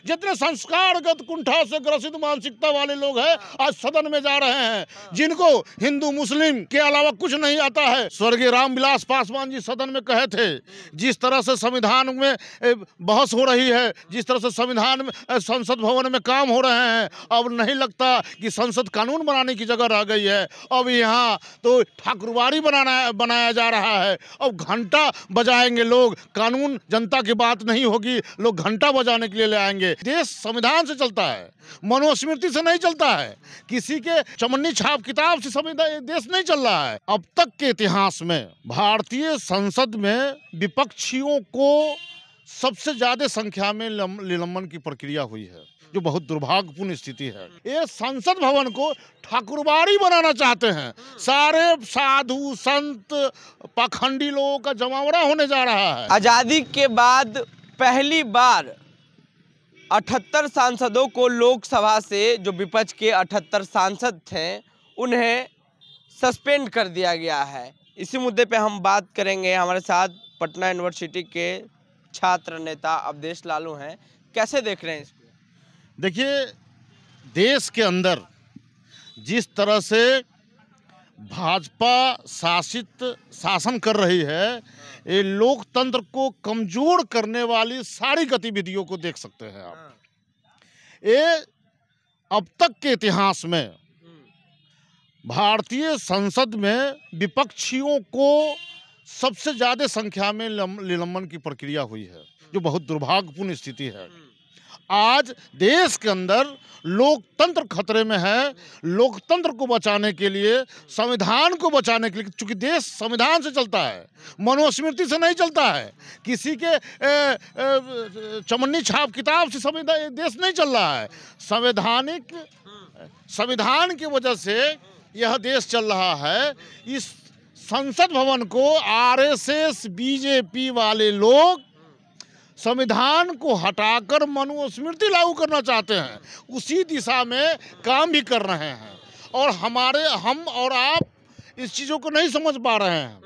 जितने संस्कारगत कुंठा से ग्रसित मानसिकता वाले लोग हैं आज सदन में जा रहे हैं, जिनको हिंदू मुस्लिम के अलावा कुछ नहीं आता है। स्वर्गीय रामविलास पासवान जी सदन में कहे थे, जिस तरह से संविधान में बहस हो रही है, जिस तरह से संविधान में संसद भवन में काम हो रहे हैं, अब नहीं लगता कि संसद कानून बनाने की जगह रह गई है। अब यहाँ तो ठाकुरवाड़ी बनाया जा रहा है। अब घंटा बजाएंगे लोग, कानून जनता की बात नहीं होगी, लोग घंटा बजाने के लिए ले आएंगे। देश संविधान से चलता है, मनुस्मृति से नहीं चलता है, किसी के चमन्नी छाप किताब से संविधान देश नहीं चल रहा है। अब तक के इतिहास में भारतीय संसद में विपक्षियों को सबसे ज्यादा संख्या में निलंबन की प्रक्रिया हुई है, जो बहुत दुर्भाग्यपूर्ण स्थिति है। ये संसद भवन को ठाकुरबाड़ी बनाना चाहते हैं। सारे साधु संत पाखंडी लोगों का जमावड़ा होने जा रहा है। आजादी के बाद पहली बार 78 सांसदों को लोकसभा से, जो विपक्ष के 78 सांसद थे, उन्हें सस्पेंड कर दिया गया है। इसी मुद्दे पे हम बात करेंगे। हमारे साथ पटना यूनिवर्सिटी के छात्र नेता अवधेश लालू हैं। कैसे देख रहे हैं इसको? देखिए, देश के अंदर जिस तरह से भाजपा शासन कर रही है, ये लोकतंत्र को कमजोर करने वाली सारी गतिविधियों को देख सकते हैं आप। ये अब तक के इतिहास में भारतीय संसद में विपक्षियों को सबसे ज्यादा संख्या में निलंबन की प्रक्रिया हुई है, जो बहुत दुर्भाग्यपूर्ण स्थिति है। आज देश के अंदर लोकतंत्र खतरे में है। लोकतंत्र को बचाने के लिए, संविधान को बचाने के लिए, चूंकि देश संविधान से चलता है, मनुस्मृति से नहीं चलता है, किसी के चमन्नी छाप किताब से संविधान देश नहीं चल रहा है। संविधान की वजह से यह देश चल रहा है। इस संसद भवन को आरएसएस बीजेपी वाले लोग संविधान को हटाकर मनुस्मृति लागू करना चाहते हैं, उसी दिशा में काम भी कर रहे हैं। और हम और आप इस चीज़ों को नहीं समझ पा रहे हैं।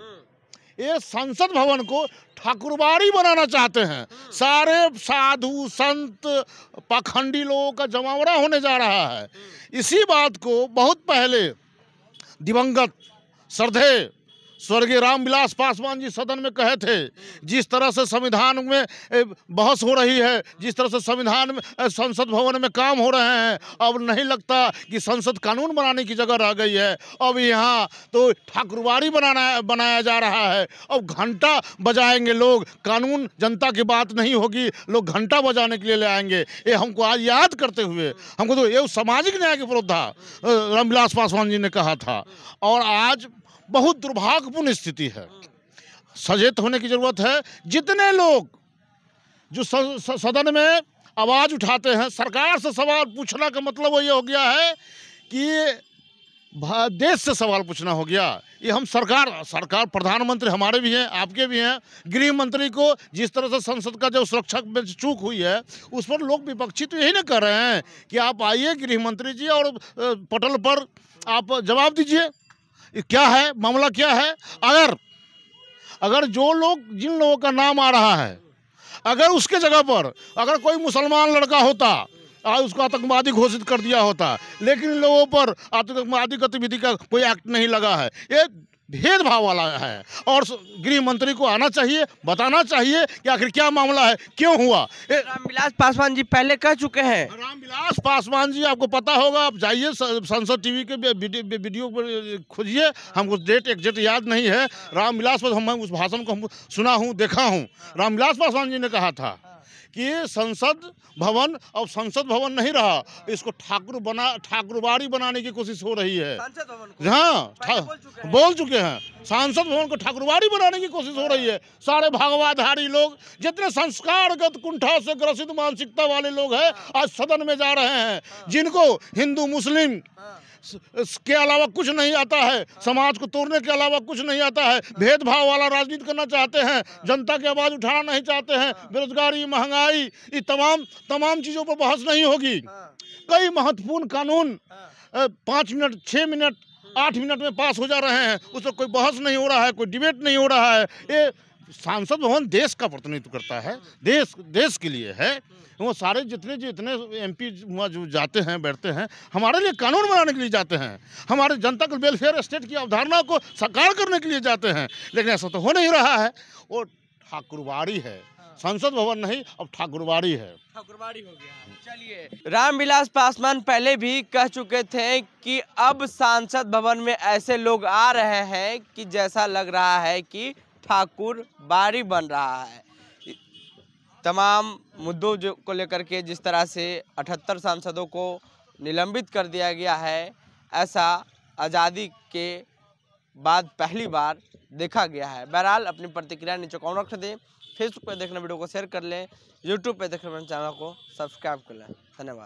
ये संसद भवन को ठाकुरबाड़ी बनाना चाहते हैं। सारे साधु संत पाखंडी लोगों का जमावड़ा होने जा रहा है। इसी बात को बहुत पहले दिवंगत श्रद्धेय स्वर्गीय रामविलास पासवान जी सदन में कहे थे, जिस तरह से संविधान में बहस हो रही है, जिस तरह से संविधान में संसद भवन में काम हो रहे हैं, अब नहीं लगता कि संसद कानून बनाने की जगह रह गई है। अब यहाँ तो ठाकुरवाड़ी बनाया जा रहा है। अब घंटा बजाएंगे लोग, कानून जनता की बात नहीं होगी, लोग घंटा बजाने के लिए ले आएंगे। ये हमको आज याद करते हुए हमको तो ये सामाजिक न्याय के पुरोधा रामविलास पासवान जी ने कहा था। और आज बहुत दुर्भाग्यपूर्ण स्थिति है, सचेत होने की जरूरत है। जितने लोग जो सदन में आवाज उठाते हैं, सरकार से सवाल पूछना का मतलब ये हो गया है कि देश से सवाल पूछना हो गया। ये हम सरकार प्रधानमंत्री हमारे भी हैं, आपके भी हैं, गृह मंत्री को जिस तरह से संसद का जो सुरक्षा में चूक हुई है, उस पर लोग विपक्षी तो यही ना कर रहे हैं कि आप आइए गृह मंत्री जी और पटल पर आप जवाब दीजिए, क्या है मामला, क्या है। अगर जिन लोगों का नाम आ रहा है, अगर उसके जगह पर अगर कोई मुसलमान लड़का होता और उसको आतंकवादी घोषित कर दिया होता, लेकिन इन लोगों पर आतंकवादी गतिविधि का कोई एक्ट नहीं लगा है। ये भेदभाव वाला है और गृह मंत्री को आना चाहिए, बताना चाहिए कि आखिर क्या मामला है, क्यों हुआ। रामविलास पासवान जी पहले कह चुके हैं। रामविलास पासवान जी, आपको पता होगा, आप जाइए संसद टीवी के वीडियो पर खोजिए, हमको डेट एग्जैक्ट याद नहीं है। रामविलास पासवान, उस भाषण को हम सुना हूँ, देखा हूँ। रामविलास पासवान जी ने कहा था कि संसद भवन अब संसद भवन नहीं रहा, इसको ठाकुरबाड़ी बनाने की कोशिश हो रही है। हाँ, बोल चुके हैं, सांसद भवन को ठाकुरबाड़ी बनाने की कोशिश हो रही है। सारे भागवाधारी लोग, जितने संस्कारगत कुंठा से ग्रसित मानसिकता वाले लोग हैं आज सदन में जा रहे हैं, जिनको हिंदू मुस्लिम के अलावा कुछ नहीं आता है, समाज को तोड़ने के अलावा कुछ नहीं आता है, भेदभाव वाला राजनीति करना चाहते हैं, जनता की आवाज उठाना नहीं चाहते हैं, बेरोजगारी, महंगाई, ये तमाम चीजों पर बहस नहीं होगी। कई महत्वपूर्ण कानून 5 मिनट, 6 मिनट, 8 मिनट में पास हो जा रहे हैं, उस पर कोई बहस नहीं हो रहा है, कोई डिबेट नहीं हो रहा है। ये सांसद भवन देश का प्रतिनिधित्व करता है, देश के लिए है। वो सारे जितने जितने MP वहाँ जो जाते हैं बैठते हैं, हमारे लिए कानून बनाने के लिए जाते हैं, हमारे जनता के वेलफेयर स्टेट की अवधारणा को साकार करने के लिए जाते हैं, लेकिन ऐसा तो हो नहीं रहा है। वो ठाकुरबाड़ी है, संसद भवन नहीं, अब ठाकुरबाड़ी है। ठाकुरबाड़ी हो गया। चलिए, रामविलास पासवान पहले भी कह चुके थे कि अब सांसद भवन में ऐसे लोग आ रहे हैं कि जैसा लग रहा है कि ठाकुरबाड़ी बन रहा है। तमाम मुद्दों जो को लेकर के जिस तरह से 78 सांसदों को निलंबित कर दिया गया है, ऐसा आज़ादी के बाद पहली बार देखा गया है। बहरहाल अपनी प्रतिक्रिया नीचे कमेंट रख दें, फेसबुक पर देखने वीडियो को शेयर कर लें, यूट्यूब पर देखने चैनल को सब्सक्राइब कर लें। धन्यवाद।